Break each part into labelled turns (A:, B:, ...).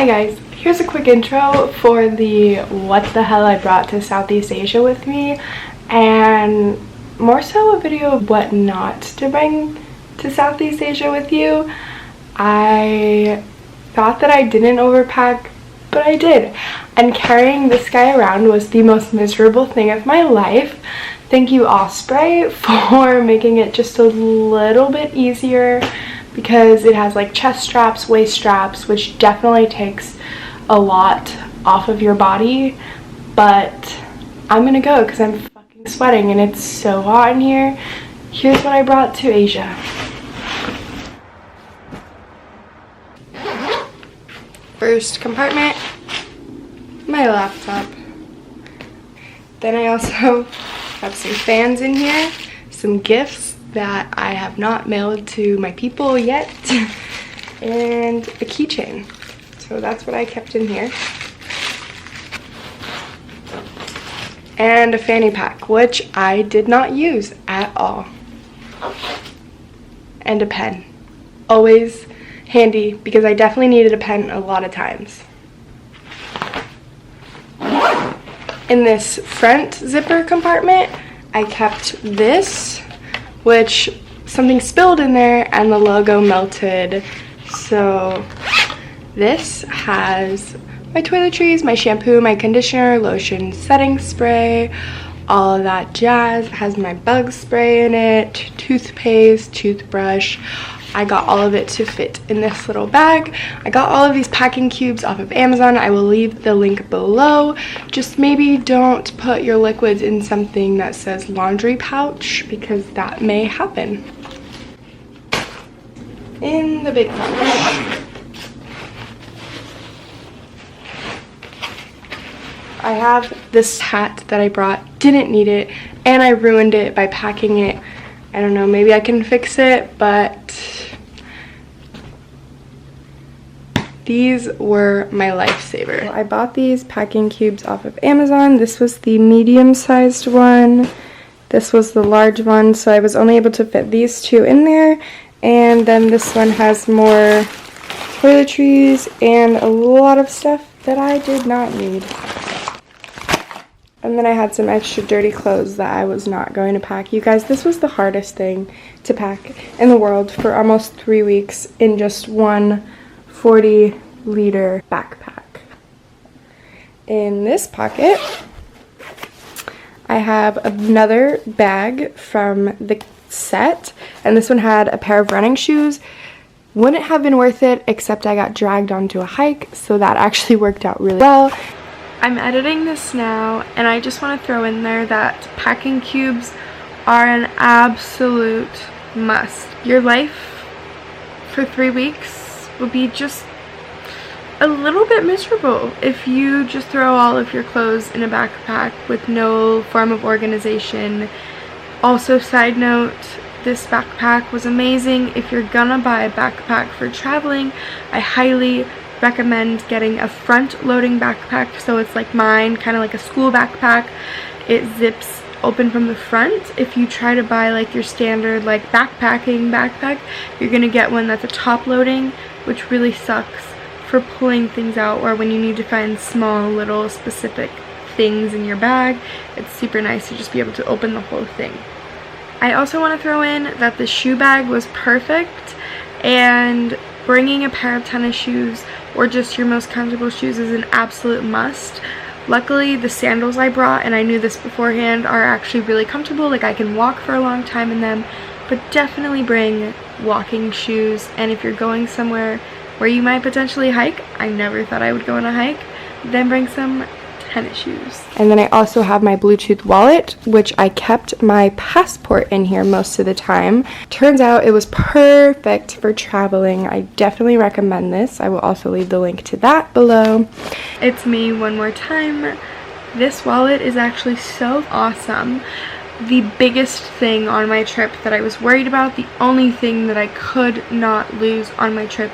A: Hi guys, here's a quick intro for the what the hell I brought to Southeast Asia with me, and more so a video of what not to bring to Southeast Asia with you. I thought that I didn't overpack, but I did, and carrying this guy around was the most miserable thing of my life. Thank you, Osprey, for making it just a little bit easier, because it has like chest straps, waist straps, which definitely takes a lot off of your body. But I'm gonna go because I'm fucking sweating and it's so hot in here. Here's what I brought to Asia. First compartment, my laptop. Then I also have some fans in here, some gifts that I have not mailed to my people yet, and a keychain. So that's what I kept in here. And a fanny pack, which I did not use at all. And a pen. Always handy, because I definitely needed a pen a lot of times. In this front zipper compartment, I kept this, which something spilled in there and the logo melted. So this has my toiletries, my shampoo, my conditioner, lotion, setting spray, all of that jazz. It has my bug spray in it, toothpaste, toothbrush. I got all of it to fit in this little bag. I got all of these packing cubes off of Amazon. I will leave the link below. Just maybe don't put your liquids in something that says laundry pouch, because that may happen. In the big pouch, I have this hat that I brought. Didn't need it, and I ruined it by packing it. I don't know, maybe I can fix it, but these were my lifesaver. I bought these packing cubes off of Amazon. This was the medium-sized one. This was the large one, so I was only able to fit these two in there. And then this one has more toiletries and a lot of stuff that I did not need. And then I had some extra dirty clothes that I was not going to pack. You guys, this was the hardest thing to pack in the world for almost 3 weeks in just one 40-liter backpack. In this pocket, I have another bag from the set, and this one had a pair of running shoes. Wouldn't have been worth it, except I got dragged onto a hike, so that actually worked out really well. I'm editing this now, and I just want to throw in there that packing cubes are an absolute must. Your life for 3 weeks will be just a little bit miserable if you just throw all of your clothes in a backpack with no form of organization. Also, side note, this backpack was amazing. If you're gonna buy a backpack for traveling, I highly recommend getting a front-loading backpack, so it's like mine, kind of like a school backpack. It zips open from the front. If you try to buy like your standard like backpacking backpack, you're gonna get one that's a top-loading, which really sucks for pulling things out, or when you need to find small little specific things in your bag. It's super nice to just be able to open the whole thing. I also want to throw in that the shoe bag was perfect, and bringing a pair of tennis shoes or just your most comfortable shoes is an absolute must. Luckily, the sandals I brought, and I knew this beforehand, are actually really comfortable. Like, I can walk for a long time in them, but definitely bring walking shoes. And if you're going somewhere where you might potentially hike, I never thought I would go on a hike, then bring some tennis shoes. And then I also have my Bluetooth wallet, which I kept my passport in here most of the time. Turns out it was perfect for traveling. I definitely recommend this. I will also leave the link to that below. It's me one more time. This wallet is actually so awesome. The biggest thing on my trip that I was worried about, the only thing that I could not lose on my trip,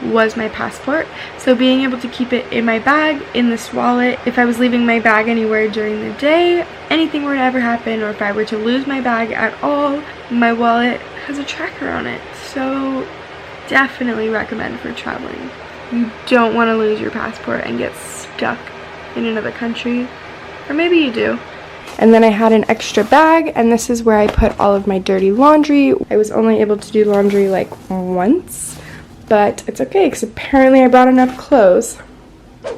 A: was my passport. So being able to keep it in my bag, in this wallet, if I was leaving my bag anywhere during the day, anything were to ever happen, or if I were to lose my bag at all, my wallet has a tracker on it. So definitely recommend for traveling. You don't want to lose your passport and get stuck in another country. Or maybe you do. And then I had an extra bag, and this is where I put all of my dirty laundry. I was only able to do laundry like once, but it's okay because apparently I brought enough clothes.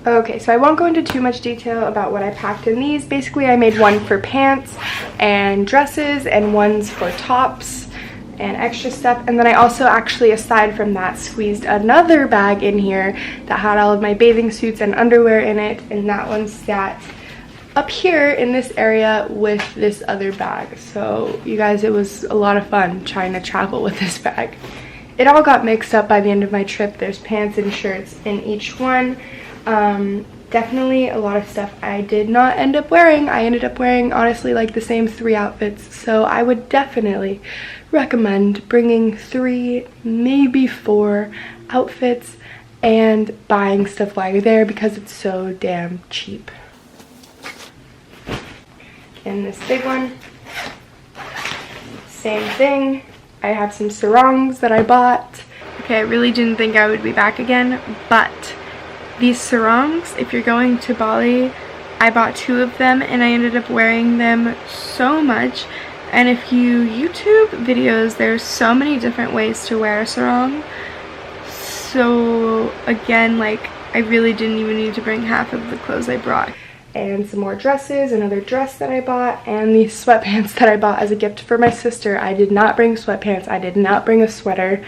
A: Okay, so I won't go into too much detail about what I packed in these. Basically, I made one for pants and dresses and ones for tops and extra stuff. And then I also actually, aside from that, squeezed another bag in here that had all of my bathing suits and underwear in it, and that one sat up here in this area with this other bag. So you guys, it was a lot of fun trying to travel with this bag. It all got mixed up by the end of my trip. There's pants and shirts in each one. Definitely a lot of stuff I did not end up wearing. I ended up wearing, honestly, like the same 3 outfits. So I would definitely recommend bringing 3, maybe 4 outfits and buying stuff while you're there because it's so damn cheap. And this big one, same thing. I have some sarongs that I bought. Okay, I really didn't think I would be back again, but these sarongs, if you're going to Bali, I bought 2 of them and I ended up wearing them so much. And if you YouTube videos, there's so many different ways to wear a sarong. So again, like, I really didn't even need to bring half of the clothes I brought. And some more dresses, another dress that I bought, and these sweatpants that I bought as a gift for my sister. I did not bring sweatpants. I did not bring a sweater.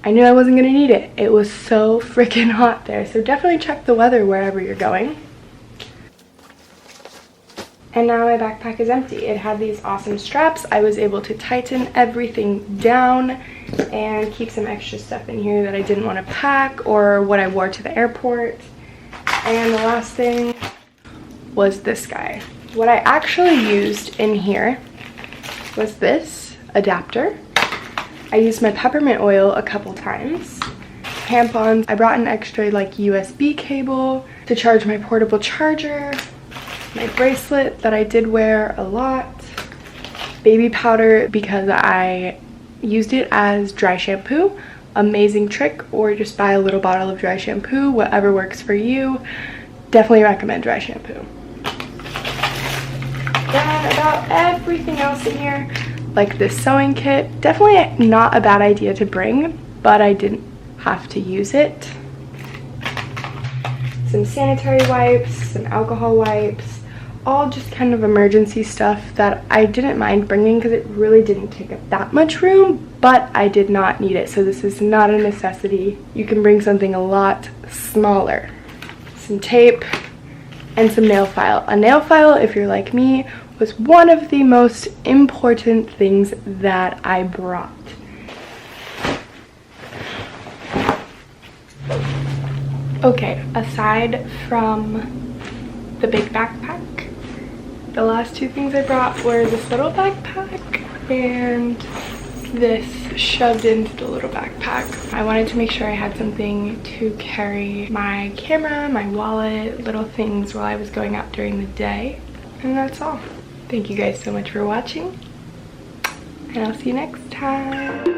A: I knew I wasn't going to need it. It was so freaking hot there. So definitely check the weather wherever you're going. And now my backpack is empty. It had these awesome straps. I was able to tighten everything down and keep some extra stuff in here that I didn't want to pack or what I wore to the airport. And the last thing was this guy. What I actually used in here was this adapter. I used my peppermint oil a couple times. Tampons. I brought an extra like USB cable to charge my portable charger. My bracelet that I did wear a lot. Baby powder because I used it as dry shampoo. Amazing trick. Or just buy a little bottle of dry shampoo, whatever works for you. Definitely recommend dry shampoo. Then about everything else in here, like this sewing kit, definitely not a bad idea to bring, but I didn't have to use it. Some sanitary wipes, some alcohol wipes, all just kind of emergency stuff that I didn't mind bringing because it really didn't take up that much room, but I did not need it, so this is not a necessity. You can bring something a lot smaller. Some tape and some nail file. A nail file, if you're like me, was one of the most important things that I brought. Okay, aside from the big backpack, the last 2 things I brought were this little backpack and this shoved into the little backpack. I wanted to make sure I had something to carry my camera, my wallet, little things while I was going out during the day. And that's all. Thank you guys so much for watching, and I'll see you next time.